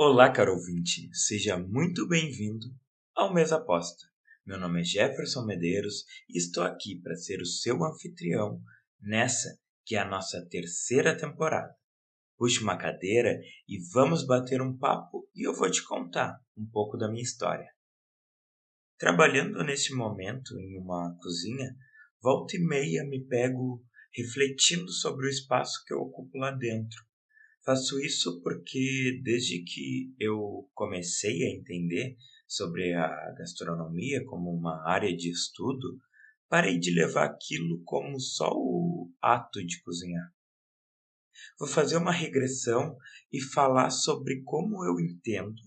Olá, caro ouvinte, seja muito bem-vindo ao Mesa Aposta. Meu nome é Jefferson Medeiros e estou aqui para ser o seu anfitrião nessa que é a nossa terceira temporada. Puxe uma cadeira e vamos bater um papo e eu vou te contar um pouco da minha história. Trabalhando neste momento em uma cozinha, volta e meia me pego refletindo sobre o espaço que eu ocupo lá dentro. Faço isso porque desde que eu comecei a entender sobre a gastronomia como uma área de estudo, parei de levar aquilo como só o ato de cozinhar. Vou fazer uma regressão e falar sobre como eu entendo,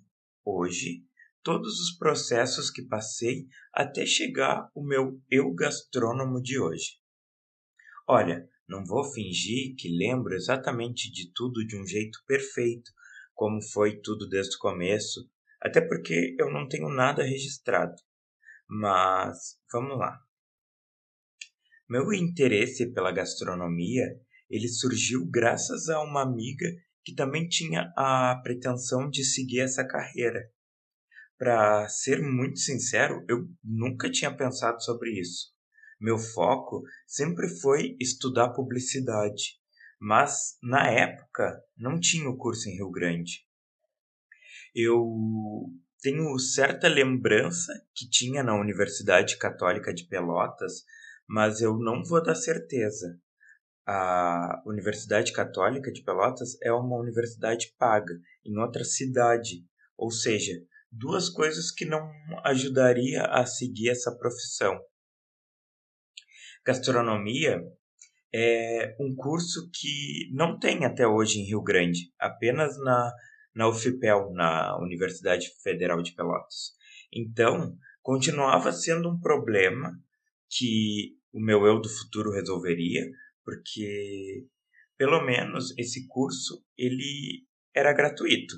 hoje, todos os processos que passei até chegar o meu eu gastrônomo de hoje. Olha, não vou fingir que lembro exatamente de tudo de um jeito perfeito, como foi tudo desde o começo, até porque eu não tenho nada registrado. Mas vamos lá. Meu interesse pela gastronomia, ele surgiu graças a uma amiga que também tinha a pretensão de seguir essa carreira. Para ser muito sincero, eu nunca tinha pensado sobre isso. Meu foco sempre foi estudar publicidade, mas na época não tinha o curso em Rio Grande. Eu tenho certa lembrança que tinha na Universidade Católica de Pelotas, mas eu não vou dar certeza. A Universidade Católica de Pelotas é uma universidade paga em outra cidade, ou seja, duas coisas que não ajudaria a seguir essa profissão. Gastronomia é um curso que não tem até hoje em Rio Grande, apenas na UFPEL, na Universidade Federal de Pelotas. Então, continuava sendo um problema que o meu eu do futuro resolveria, porque pelo menos esse curso ele era gratuito.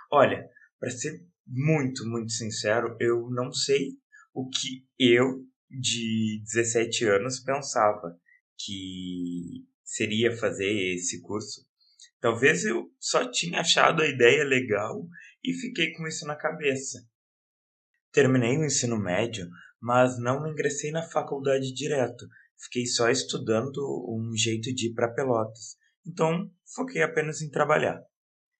Olha, para ser muito sincero, eu não sei o que eu de 17 anos pensava que seria fazer esse curso. Talvez eu só tinha achado a ideia legal e fiquei com isso na cabeça. Terminei o ensino médio, mas não ingressei na faculdade direto. Fiquei só estudando um jeito de ir para Pelotas. Então, foquei apenas em trabalhar.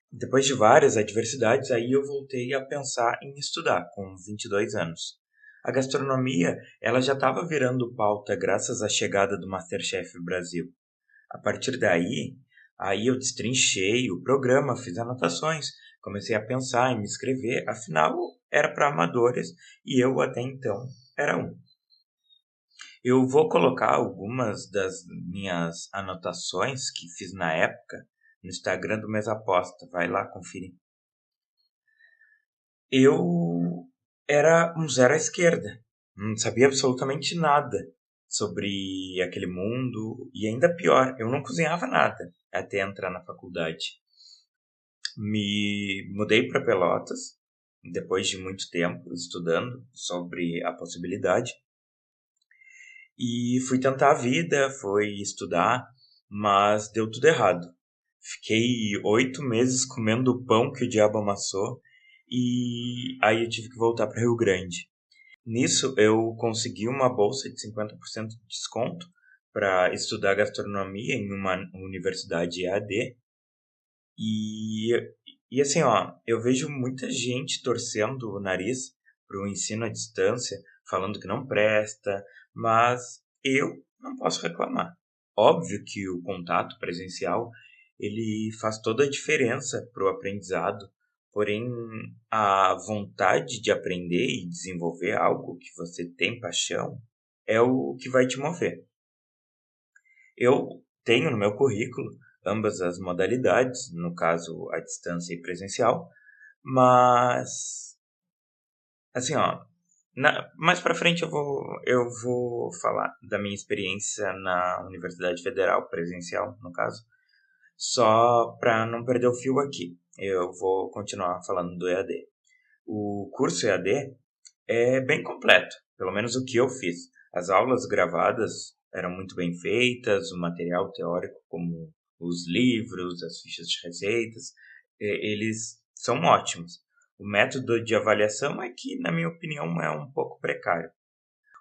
Depois de várias adversidades, aí eu voltei a pensar em estudar, com 22 anos. A gastronomia, ela já estava virando pauta graças à chegada do MasterChef Brasil. A partir daí, aí eu destrinchei o programa, fiz anotações, comecei a pensar em me inscrever, afinal era para amadores e eu até então era um. Eu vou colocar algumas das minhas anotações que fiz na época no Instagram do Mesa Aposta, vai lá conferir. Eu era um zero à esquerda, não sabia absolutamente nada sobre aquele mundo e ainda pior, eu não cozinhava nada até entrar na faculdade. Me mudei para Pelotas depois de muito tempo estudando sobre a possibilidade e fui tentar a vida, fui estudar, mas deu tudo errado. Fiquei 8 meses comendo o pão que o diabo amassou e aí eu tive que voltar para Rio Grande. Nisso eu consegui uma bolsa de 50% de desconto para estudar gastronomia em uma universidade EAD. E, e assim, ó, eu vejo muita gente torcendo o nariz para o ensino à distância, falando que não presta, mas eu não posso reclamar. Óbvio que o contato presencial ele faz toda a diferença para o aprendizado, porém a vontade de aprender e desenvolver algo que você tem paixão é o que vai te mover. Eu tenho no meu currículo ambas as modalidades, no caso a distância e presencial, mas assim, ó, mais para frente eu vou falar da minha experiência na Universidade Federal presencial, no caso, só para não perder o fio aqui. Eu vou continuar falando do EAD. O curso EAD é bem completo, pelo menos o que eu fiz. As aulas gravadas eram muito bem feitas, o material teórico, como os livros, as fichas de receitas, eles são ótimos. O método de avaliação é que, na minha opinião, é um pouco precário.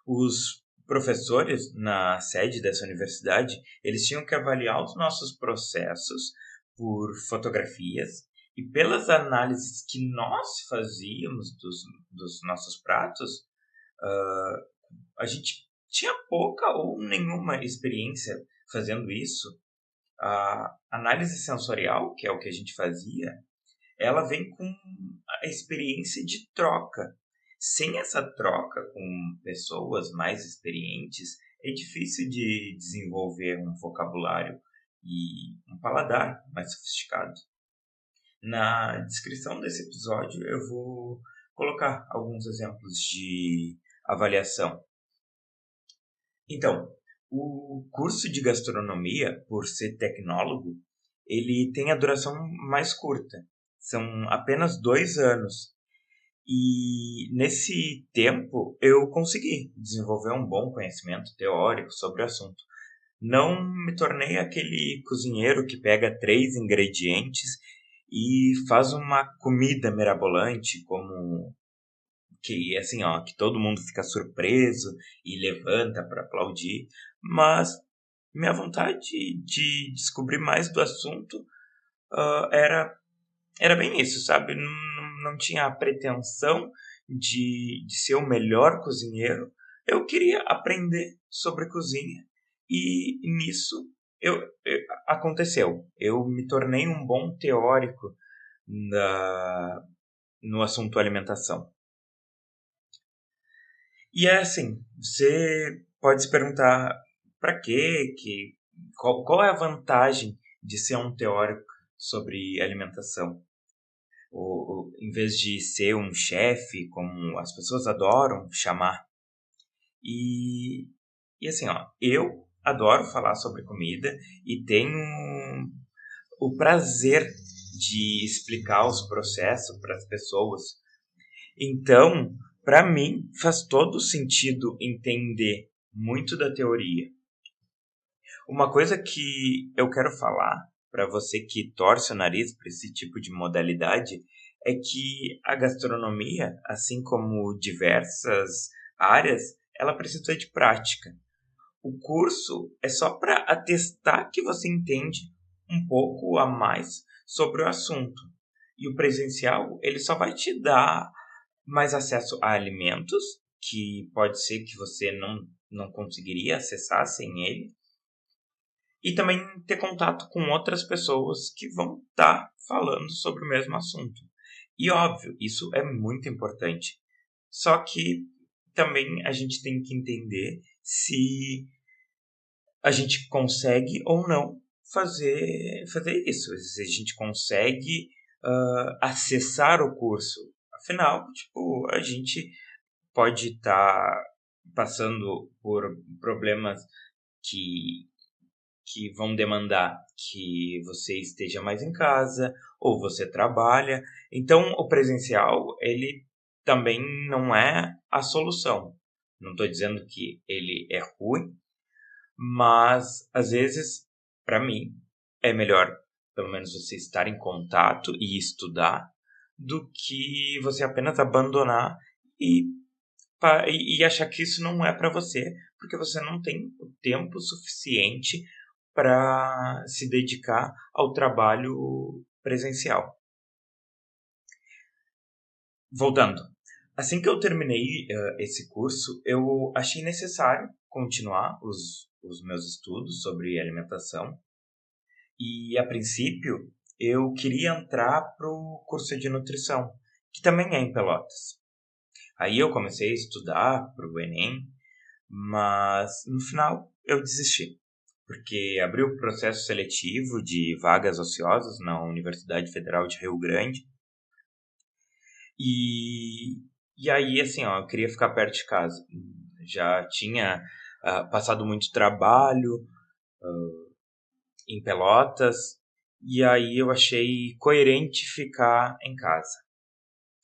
Os professores na sede dessa universidade, eles tinham que avaliar os nossos processos por fotografias e pelas análises que nós fazíamos dos nossos pratos. A gente tinha pouca ou nenhuma experiência fazendo isso. A análise sensorial, que é o que a gente fazia, ela vem com a experiência de troca. Sem essa troca com pessoas mais experientes, é difícil de desenvolver um vocabulário e um paladar mais sofisticado. Na descrição desse episódio, eu vou colocar alguns exemplos de avaliação. Então, o curso de gastronomia, por ser tecnólogo, ele tem a duração mais curta. São apenas 2 anos. E nesse tempo eu consegui desenvolver um bom conhecimento teórico sobre o assunto. Não me tornei aquele cozinheiro que pega 3 ingredientes e faz uma comida mirabolante, como que assim, ó, que todo mundo fica surpreso e levanta para aplaudir, mas minha vontade de descobrir mais do assunto era bem isso, sabe? Não tinha a pretensão de ser o melhor cozinheiro. Eu queria aprender sobre cozinha e nisso aconteceu. Eu me tornei um bom teórico no assunto alimentação. E é assim, você pode se perguntar para qual é a vantagem de ser um teórico sobre alimentação? Em vez de ser um chefe, como as pessoas adoram chamar. E assim, ó, eu adoro falar sobre comida e tenho o prazer de explicar os processos para as pessoas. Então, para mim, faz todo sentido entender muito da teoria. Uma coisa que eu quero falar para você que torce o nariz para esse tipo de modalidade é que a gastronomia, assim como diversas áreas, ela precisa de prática. O curso é só para atestar que você entende um pouco a mais sobre o assunto. E o presencial, ele só vai te dar mais acesso a alimentos, que pode ser que você não conseguiria acessar sem ele, e também ter contato com outras pessoas que vão estar falando sobre o mesmo assunto. E óbvio, isso é muito importante. Só que também a gente tem que entender se a gente consegue ou não fazer isso. Se a gente consegue acessar o curso. Afinal, tipo, a gente pode estar passando por problemas que que vão demandar que você esteja mais em casa ou você trabalha. Então, o presencial, ele também não é a solução. Não estou dizendo que ele é ruim, mas às vezes, para mim, é melhor pelo menos você estar em contato e estudar do que você apenas abandonar e, e achar que isso não é para você, porque você não tem o tempo suficiente para se dedicar ao trabalho presencial. Voltando, assim que eu terminei esse curso, eu achei necessário continuar os meus estudos sobre alimentação e, a princípio, eu queria entrar para o curso de nutrição, que também é em Pelotas. Aí eu comecei a estudar para o Enem, mas no final eu desisti, porque abriu o processo seletivo de vagas ociosas na Universidade Federal de Rio Grande. E, e aí, assim, ó, eu queria ficar perto de casa. Já tinha passado muito trabalho em Pelotas, e aí eu achei coerente ficar em casa.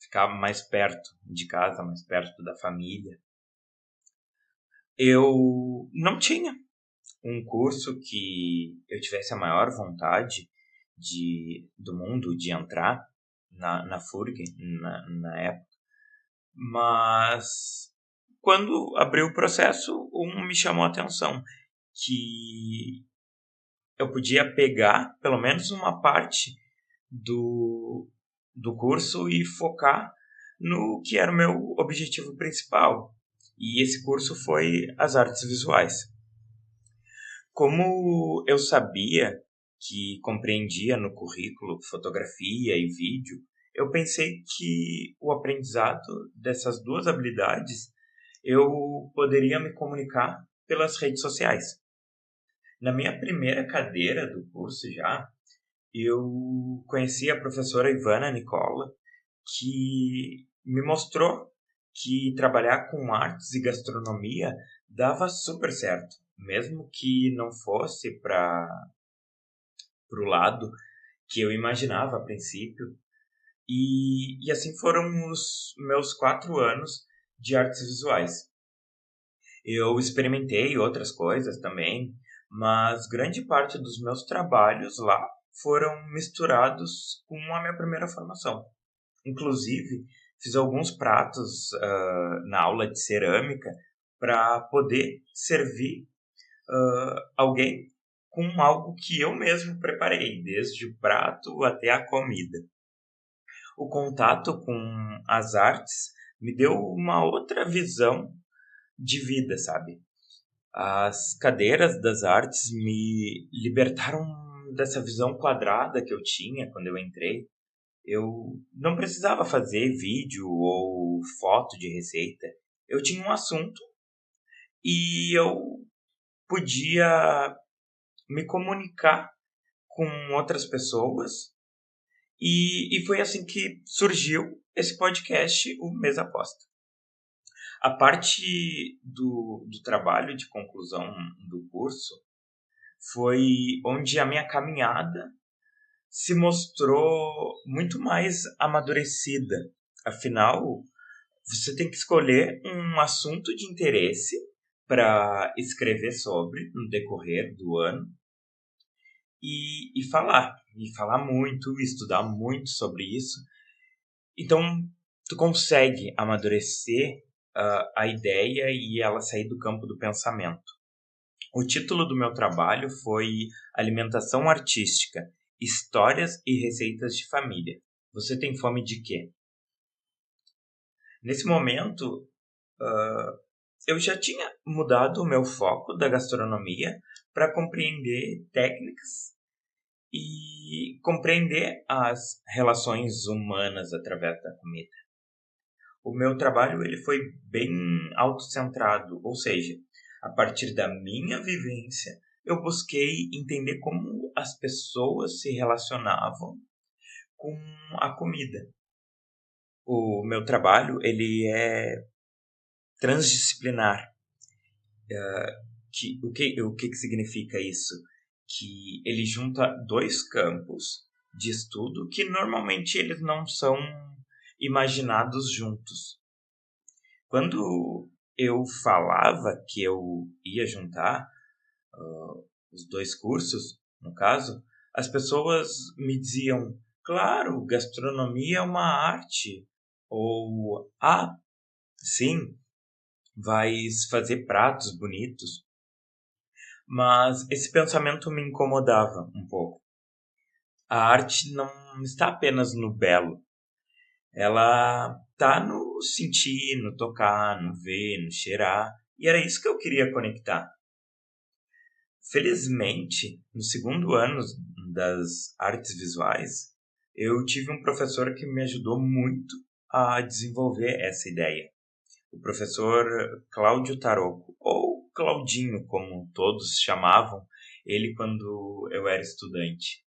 Ficar mais perto de casa, mais perto da família. Eu não tinha um curso que eu tivesse a maior vontade do mundo de entrar na FURG na época. Mas quando abri o processo, me chamou a atenção que eu podia pegar pelo menos uma parte do curso e focar no que era o meu objetivo principal. E esse curso foi as artes visuais. Como eu sabia que compreendia no currículo fotografia e vídeo, eu pensei que o aprendizado dessas duas habilidades eu poderia me comunicar pelas redes sociais. Na minha primeira cadeira do curso eu conheci a professora Ivana Nicola, que me mostrou que trabalhar com artes e gastronomia dava super certo, mesmo que não fosse para o lado que eu imaginava a princípio. E assim foram os meus 4 anos de artes visuais. Eu experimentei outras coisas também, mas grande parte dos meus trabalhos lá foram misturados com a minha primeira formação. Inclusive, fiz alguns pratos na aula de cerâmica para poder servir alguém com algo que eu mesmo preparei, desde o prato até a comida. O contato com as artes me deu uma outra visão de vida, sabe? As cadeiras das artes me libertaram dessa visão quadrada que eu tinha quando eu entrei. Eu não precisava fazer vídeo ou foto de receita. Eu tinha um assunto e eu podia me comunicar com outras pessoas. E foi assim que surgiu esse podcast, o Mesa Aposta. A parte do trabalho de conclusão do curso foi onde a minha caminhada se mostrou muito mais amadurecida. Afinal, você tem que escolher um assunto de interesse para escrever sobre no decorrer do ano e falar muito, estudar muito sobre isso. Então, tu consegue amadurecer a ideia e ela sair do campo do pensamento. O título do meu trabalho foi Alimentação Artística, Histórias e Receitas de Família. Você tem fome de quê? Nesse momento, eu já tinha mudado o meu foco da gastronomia para compreender técnicas e compreender as relações humanas através da comida. O meu trabalho ele foi bem autocentrado, ou seja, a partir da minha vivência, eu busquei entender como as pessoas se relacionavam com a comida. O meu trabalho ele é transdisciplinar. O que significa isso? Que ele junta dois campos de estudo que normalmente eles não são imaginados juntos. Quando eu falava que eu ia juntar os dois cursos, no caso, as pessoas me diziam, claro, gastronomia é uma arte. Ou, sim, vais fazer pratos bonitos. Mas esse pensamento me incomodava um pouco. A arte não está apenas no belo. Ela está no sentir, no tocar, no ver, no cheirar. E era isso que eu queria conectar. Felizmente, no segundo ano das artes visuais, eu tive um professor que me ajudou muito a desenvolver essa ideia. O professor Cláudio Taroco, ou Claudinho, como todos chamavam ele quando eu era estudante.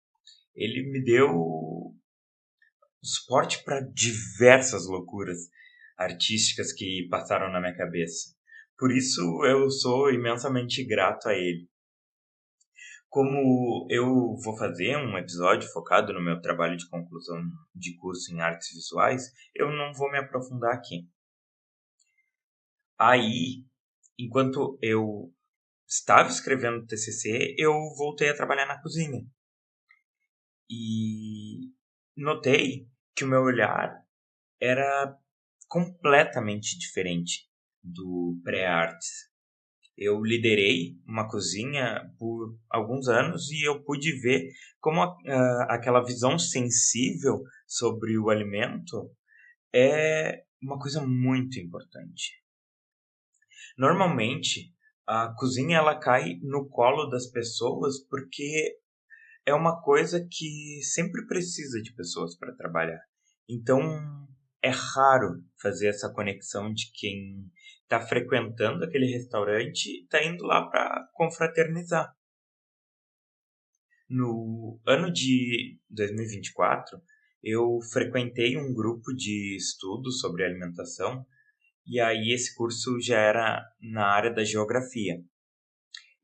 Ele me deu suporte para diversas loucuras artísticas que passaram na minha cabeça. Por isso eu sou imensamente grato a ele. Como eu vou fazer um episódio focado no meu trabalho de conclusão de curso em artes visuais, eu não vou me aprofundar aqui. Aí, enquanto eu estava escrevendo o TCC, eu voltei a trabalhar na cozinha. e notei que o meu olhar era completamente diferente do pré-artes. Eu liderei uma cozinha por alguns anos e eu pude ver como aquela visão sensível sobre o alimento é uma coisa muito importante. Normalmente, a cozinha ela cai no colo das pessoas porque é uma coisa que sempre precisa de pessoas para trabalhar. Então, é raro fazer essa conexão de quem está frequentando aquele restaurante e está indo lá para confraternizar. No ano de 2024, eu frequentei um grupo de estudos sobre alimentação e aí esse curso já era na área da geografia.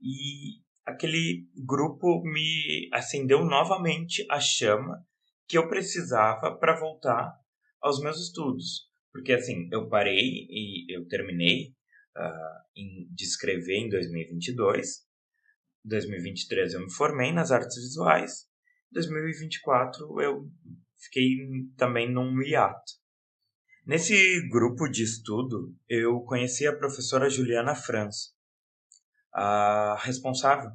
E aquele grupo me acendeu novamente a chama que eu precisava para voltar aos meus estudos. Porque assim, eu parei e eu terminei de escrever em 2022. Em 2023 eu me formei nas artes visuais. Em 2024 eu fiquei também num hiato. Nesse grupo de estudo, eu conheci a professora Juliana Franz, a responsável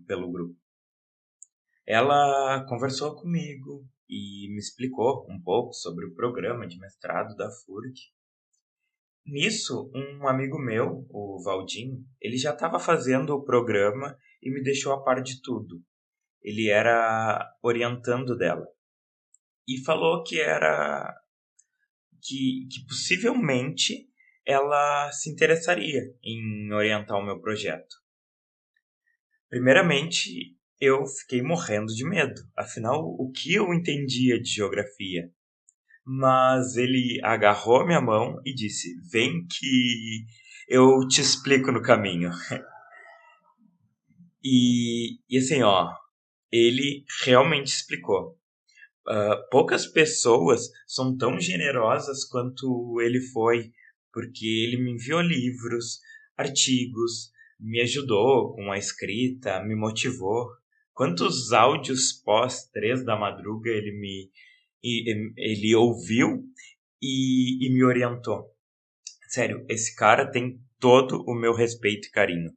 pelo grupo. Ela conversou comigo e me explicou um pouco sobre o programa de mestrado da FURG. Nisso, um amigo meu, o Valdinho, ele já estava fazendo o programa e me deixou a par de tudo. Ele era orientando dela. E falou que possivelmente ela se interessaria em orientar o meu projeto. Primeiramente, eu fiquei morrendo de medo. Afinal, o que eu entendia de geografia? Mas ele agarrou minha mão e disse: "Vem que eu te explico no caminho." E assim, ele realmente explicou. Poucas pessoas são tão generosas quanto ele foi, porque ele me enviou livros, artigos, me ajudou com a escrita, me motivou. Quantos áudios pós 3 da madruga ele ouviu e me orientou. Sério, esse cara tem todo o meu respeito e carinho.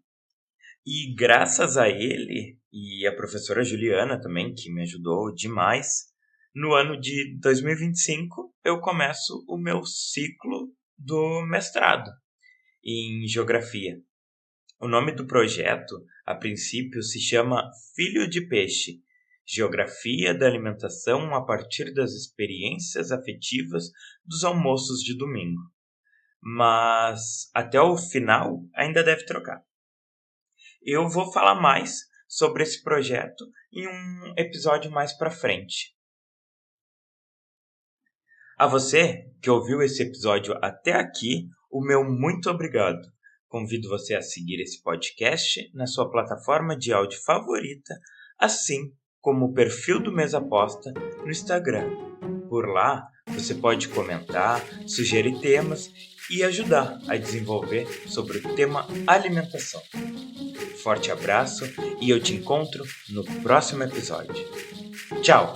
E graças a ele e a professora Juliana também, que me ajudou demais, no ano de 2025 eu começo o meu ciclo do mestrado em geografia. O nome do projeto, a princípio, se chama Filho de Peixe, Geografia da Alimentação a partir das experiências afetivas dos almoços de domingo. Mas até o final ainda deve trocar. Eu vou falar mais sobre esse projeto em um episódio mais para frente. A você que ouviu esse episódio até aqui, o meu muito obrigado. Convido você a seguir esse podcast na sua plataforma de áudio favorita, assim como o perfil do Mesa Aposta no Instagram. Por lá, você pode comentar, sugerir temas e ajudar a desenvolver sobre o tema alimentação. Forte abraço e eu te encontro no próximo episódio. Tchau!